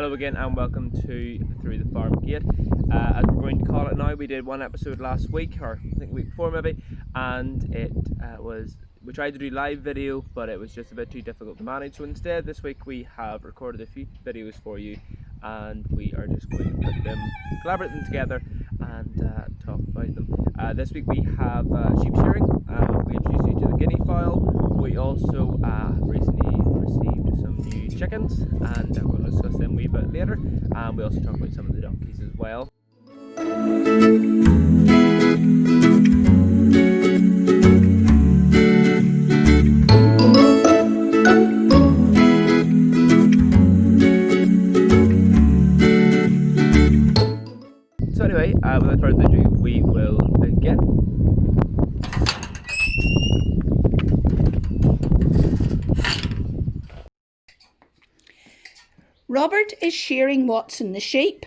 Hello again and welcome to Through the Farmgate. As we're going to call it now, we did one episode last week, or I think week before maybe, and we tried to do live video, but it was just a bit too difficult to manage. So instead this week we have recorded a few videos for you, and we are just going to collaborate them together and talk about them. This week we have sheep shearing. We introduced you to the guinea fowl. We also recently received some new chickens, and we'll discuss them a wee bit later. And we also talk about some of the donkeys as well. So anyway, without further ado, we will begin. Robert is shearing Watson the sheep.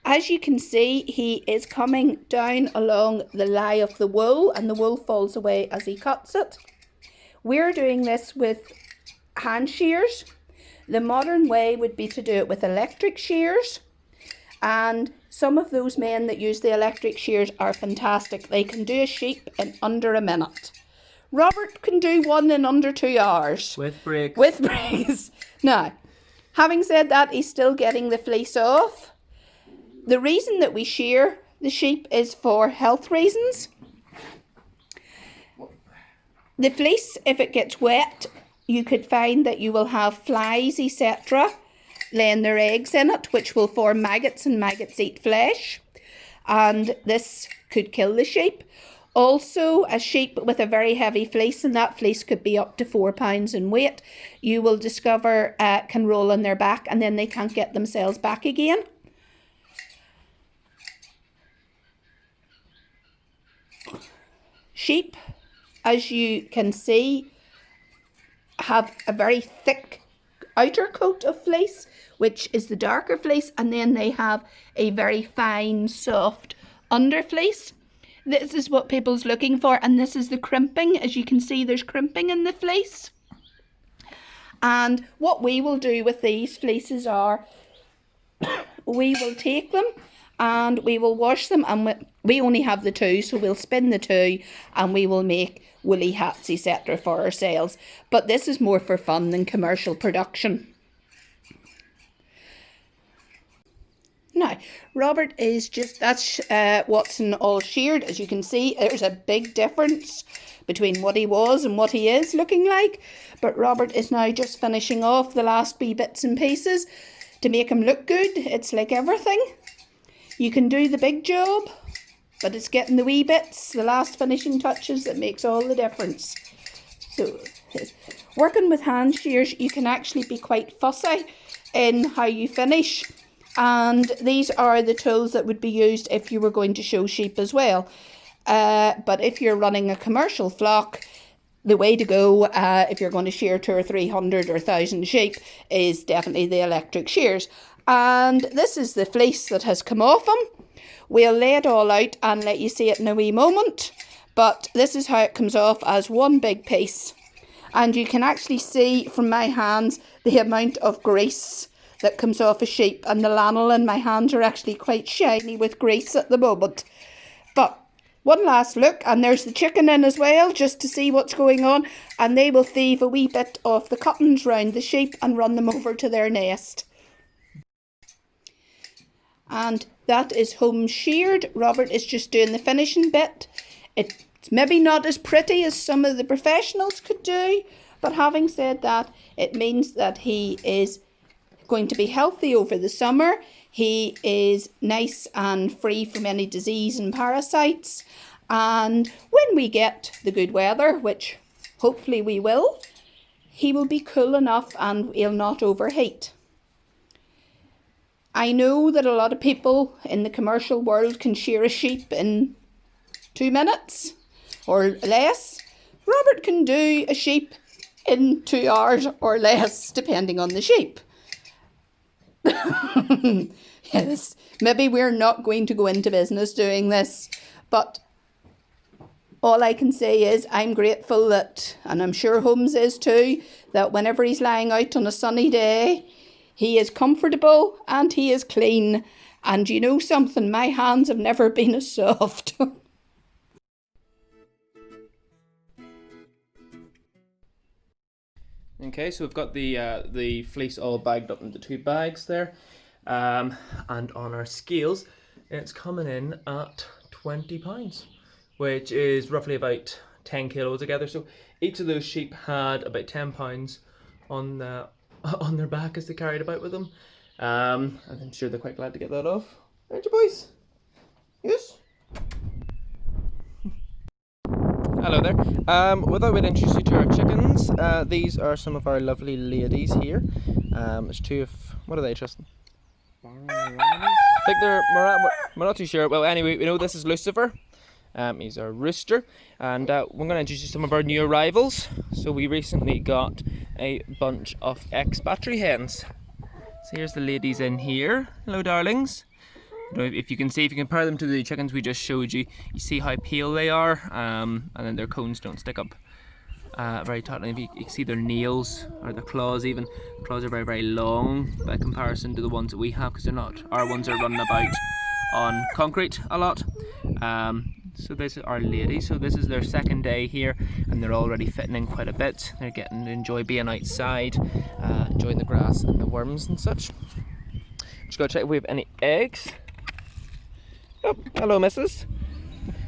As you can see, he is coming down along the lie of the wool, and the wool falls away as he cuts it. We're doing this with hand shears. The modern way would be to do it with electric shears, and some of those men that use the electric shears are fantastic. They can do a sheep in under a minute. Robert can do one in under 2 hours. With breaks. With breaks. Now, having said that, he's still getting the fleece off. The reason that we shear the sheep is for health reasons. The fleece, if it gets wet, you could find that you will have flies, etc., laying their eggs in it, which will form maggots, and maggots eat flesh. And this could kill the sheep. Also, a sheep with a very heavy fleece, and that fleece could be up to 4 pounds in weight, you will discover can roll on their back, and then they can't get themselves back again. Sheep, as you can see, have a very thick outer coat of fleece, which is the darker fleece, and then they have a very fine, soft under fleece. This is what people's looking for, and this is the crimping. As you can see, there's crimping in the fleece. And what we will do with these fleeces are, we will take them and we will wash them, and we only have the two, so we'll spin the two and we will make woolly hats, etc. for ourselves. But this is more for fun than commercial production. Now, Robert is that's Watson all sheared. As you can see, there's a big difference between what he was and what he is looking like. But Robert is now just finishing off the last wee bits and pieces to make him look good. It's like everything. You can do the big job, but it's getting the wee bits, the last finishing touches, that makes all the difference. So, working with hand shears, you can actually be quite fussy in how you finish. And these are the tools that would be used if you were going to show sheep as well. But if you're running a commercial flock, the way to go if you're going to shear 200 or 300 or 1,000 sheep is definitely the electric shears. And this is the fleece that has come off them. We'll lay it all out and let you see it in a wee moment. But this is how it comes off, as one big piece. And you can actually see from my hands the amount of grease that comes off a sheep, and the lanol in my hands are actually quite shiny with grease at the moment. But one last look, and there's the chicken in as well, just to see what's going on, and they will thieve a wee bit of the cuttings round the sheep and run them over to their nest. And that is home sheared. Robert is just doing the finishing bit. It's maybe not as pretty as some of the professionals could do, but having said that, it means that he is going to be healthy over the summer. He is nice and free from any disease and parasites. And when we get the good weather, which hopefully we will, he will be cool enough and he'll not overheat. I know that a lot of people in the commercial world can shear a sheep in 2 minutes or less. Robert can do a sheep in 2 hours or less, depending on the sheep. Yes, maybe we're not going to go into business doing this, but all I can say is I'm grateful that, and I'm sure Holmes is too, that whenever he's lying out on a sunny day, He is comfortable and he is clean. And you know something, my hands have never been as soft. Okay, so we've got the fleece all bagged up into 2 bags there, and on our scales, it's coming in at £20, which is roughly about 10 kilos together. So each of those sheep had about £10 on on their back as they carried about with them, and I'm sure they're quite glad to get that off. Aren't you, boys? Yes. Hello there. Without we introduce you to our chickens, these are some of our lovely ladies here. There's 2 of, what are they, Tristan? I think they're, we're not too sure. Well, anyway, we know this is Lucifer. He's our rooster. And we're going to introduce you to some of our new arrivals. So we recently got a bunch of ex-battery hens. So here's the ladies in here. Hello, darlings. If you can see, if you compare them to the chickens we just showed you, you see how pale they are, and then their cones don't stick up very tightly. If you can see their nails, or their claws even, the claws are very, very long by comparison to the ones that we have, because they're not, our ones are running about on concrete a lot. So this is our lady, so this is their 2nd day here, and they're already fitting in quite a bit. They're getting to enjoy being outside, enjoying the grass and the worms and such. Just gotta check if we have any eggs. Oh, hello, missus.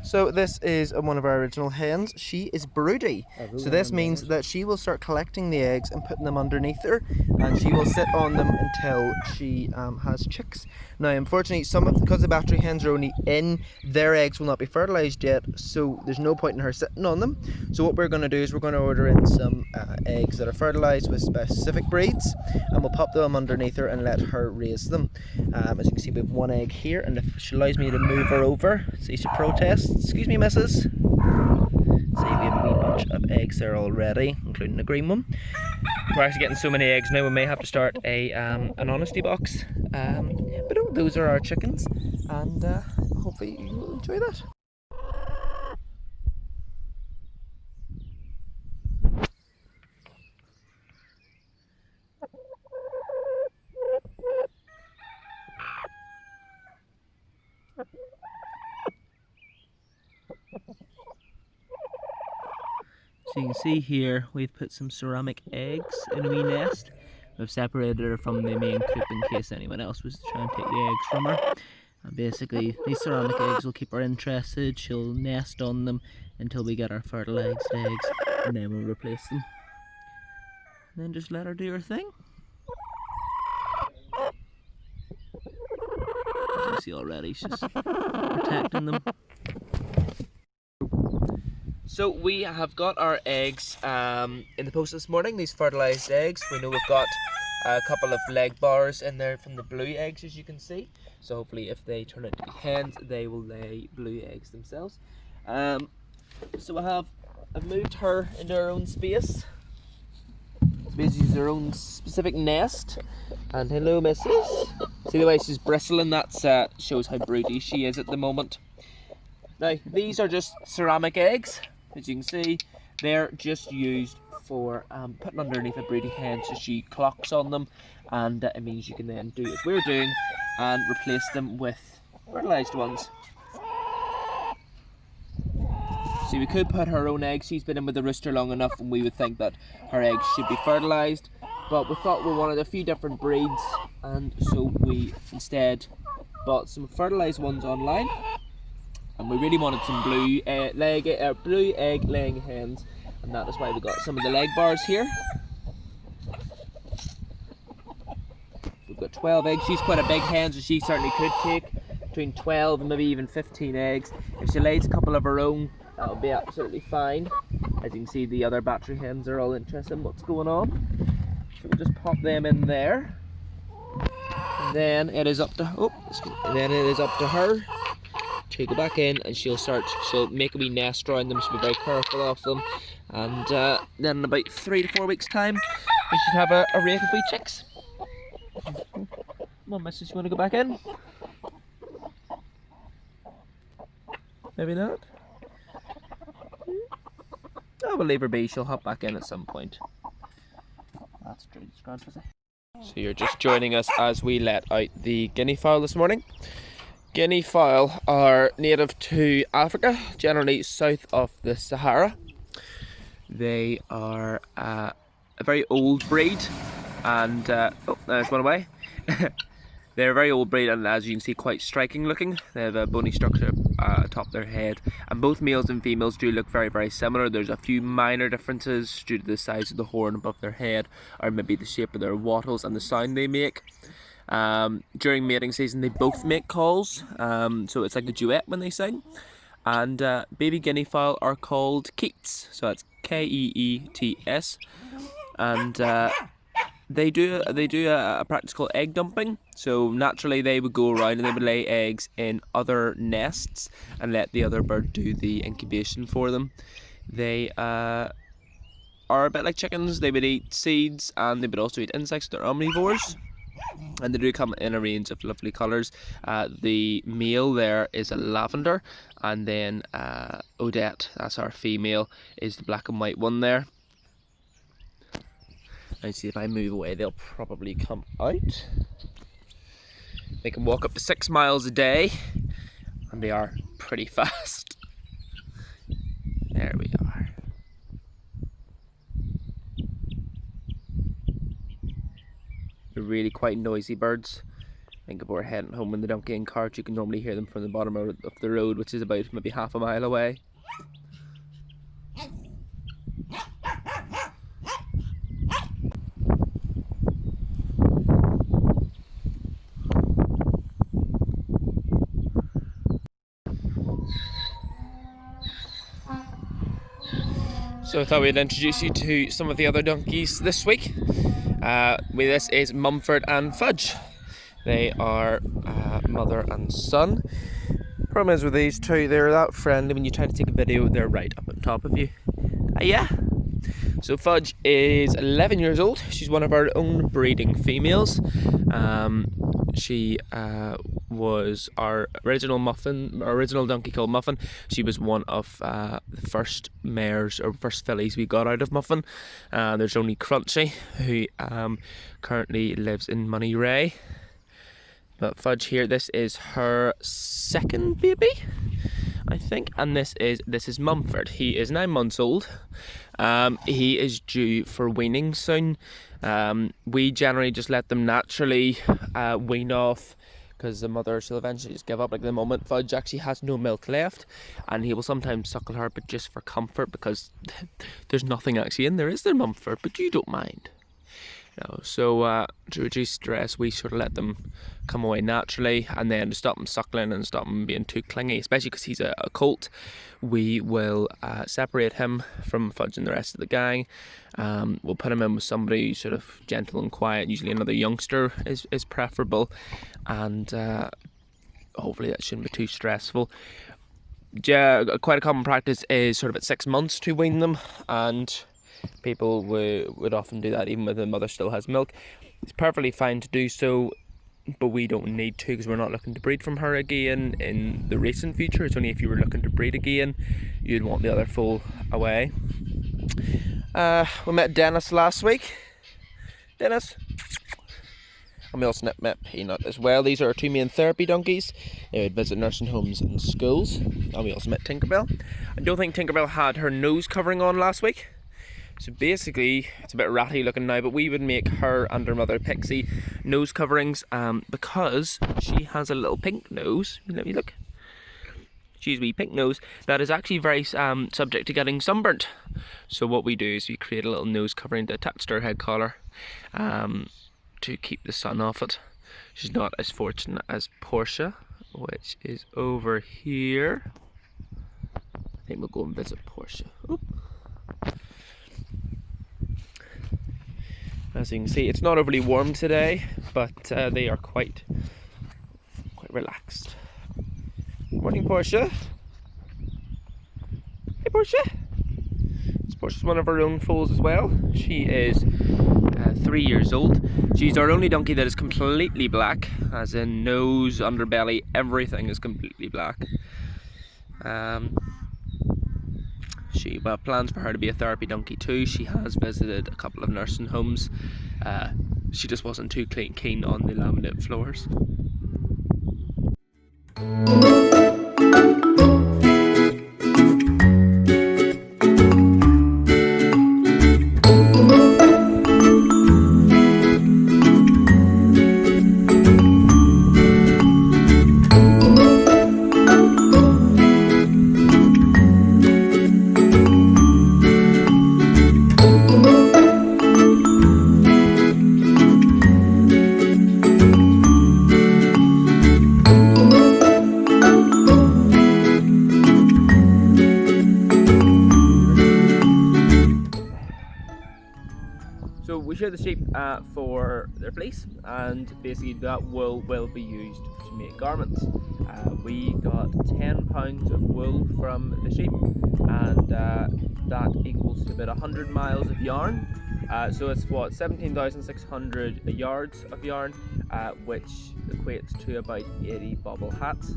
So this is one of our original hens. She is broody. So this means that she will start collecting the eggs and putting them underneath her, and she will sit on them until she has chicks. Now, unfortunately, because the battery hens are only in, their eggs will not be fertilized yet, so there's no point in her sitting on them. So what we're going to do is we're going to order in some eggs that are fertilized with specific breeds, and we'll pop them underneath her and let her raise them. As you can see, we have 1 egg here, and if she allows me to move her over, see, she protests. Excuse me, missus. See, we have a wee bunch of eggs there already, including the green one. We're actually getting so many eggs now, we may have to start an honesty box. But oh, those are our chickens, and hopefully you will enjoy that. So you can see here we've put some ceramic eggs in a wee nest. We've separated her from the main coop in case anyone else was to try and take the eggs from her. And basically these ceramic eggs will keep her interested. She'll nest on them until we get our fertilized eggs, and then we'll replace them. And then just let her do her thing. As you see already, she's protecting them. So we have got our eggs in the post this morning, these fertilised eggs. We know we've got a couple of leg bars in there from the blue eggs, as you can see. So hopefully if they turn out to be hens, they will lay blue eggs themselves. So I've moved her into her own space. It's basically her own specific nest. And hello, missus. See the way she's bristling? That shows how broody she is at the moment. Now, these are just ceramic eggs. As you can see, they're just used for putting underneath a broody hen so she clocks on them, and it means you can then do as we're doing and replace them with fertilised ones. See, we could put her own eggs. She's been in with the rooster long enough and we would think that her eggs should be fertilised, but we thought we wanted a few different breeds, and so we instead bought some fertilised ones online. And we really wanted some blue egg laying hens, and that is why we got some of the leg bars here. We've got 12 eggs. She's quite a big hen, so she certainly could take between 12 and maybe even 15 eggs. If she lays a couple of her own, that would be absolutely fine. As you can see, the other battery hens are all interested in what's going on. So we'll just pop them in there. And then it is up to her to go back in, and she'll make a wee nest around them. She'll be very careful of them, and then in about 3 to 4 weeks time we should have a rake of wee chicks. Come on, missus, you want to go back in? Maybe not? Oh, we'll leave her be, she'll hop back in at some point. That's true, it's grand, So you're just joining us as we let out the guinea fowl this morning. Guinea fowl are native to Africa, generally south of the Sahara. They are a very old breed, and oh, there's one away. They're a very old breed, and as you can see, quite striking looking. They have a bony structure atop their head, and both males and females do look very, very similar. There's a few minor differences due to the size of the horn above their head, or maybe the shape of their wattles and the sound they make. During mating season, they both make calls, so it's like a duet when they sing. And baby guinea fowl are called keets, so it's Keets, and they do a practice called egg dumping. So naturally they would go around and they would lay eggs in other nests and let the other bird do the incubation for them. They are a bit like chickens. They would eat seeds and they would also eat insects. They're omnivores. And they do come in a range of lovely colours. The male there is a lavender, and then Odette, that's our female, is the black and white one there. And see, if I move away, they'll probably come out. They can walk up to 6 miles a day, and they are pretty fast. There we are. They're really quite noisy birds. I think if we're heading home in the donkey and cart, you can normally hear them from the bottom of the road, which is about maybe half a mile away. So I thought we'd introduce you to some of the other donkeys this week. This is Mumford and Fudge. They are mother and son. Problem is with these two, they're that friendly when you try to take a video, they're right up on top of you. Yeah. So Fudge is 11 years old. She's one of our own breeding females. She was our original donkey called Muffin. She was one of the first mares or first fillies we got out of Muffin. There's only Crunchy, who currently lives in Monterey. But Fudge here, this is her second baby, I think, and this is Mumford. He is 9 months old. He is due for weaning soon. We generally just let them naturally wean off, because the mother, she'll eventually just give up. Like, at the moment, Fudge actually has no milk left, and he will sometimes suckle her, but just for comfort, because there's nothing actually in there, is there, Mumford? But you don't mind. No. So to reduce stress, we sort of let them come away naturally, and then to stop them suckling and stop them being too clingy, especially because he's a colt, we will separate him from Fudge and the rest of the gang. We'll put him in with somebody sort of gentle and quiet. Usually another youngster is preferable, and hopefully that shouldn't be too stressful. Yeah, quite a common practice is sort of at 6 months to wean them, and people would often do that even when the mother still has milk. It's perfectly fine to do so, but we don't need to, because we're not looking to breed from her again in the recent future. It's only if you were looking to breed again, you'd want the other foal away. We met Dennis last week. Dennis. And we also met Peanut as well. These are our 2 main therapy donkeys. They would visit nursing homes and schools. And we also met Tinkerbell. I don't think Tinkerbell had her nose covering on last week. So basically, it's a bit ratty looking now, but we would make her and her mother Pixie nose coverings because she has a little pink nose. Let me look. She's a wee pink nose that is actually very subject to getting sunburnt. So what we do is we create a little nose covering to attach to her head collar to keep the sun off it. She's not as fortunate as Portia, which is over here. I think we'll go and visit Portia. Oop. As you can see, it's not overly warm today, but they are quite relaxed. Morning, Portia. Hey, Portia. Portia's one of our own foals as well. She is 3 years old. She's our only donkey that is completely black, as in nose, underbelly, everything is completely black. We have plans for her to be a therapy donkey too. She has visited a couple of nursing homes she just wasn't too keen on the laminate floors. So we shear the sheep for their fleece, and basically that wool will be used to make garments. We got 10 pounds of wool from the sheep, and that equals to about 100 miles of yarn. So it's what, 17,600 yards of yarn, which equates to about 80 bobble hats.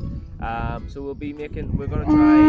So we're going to try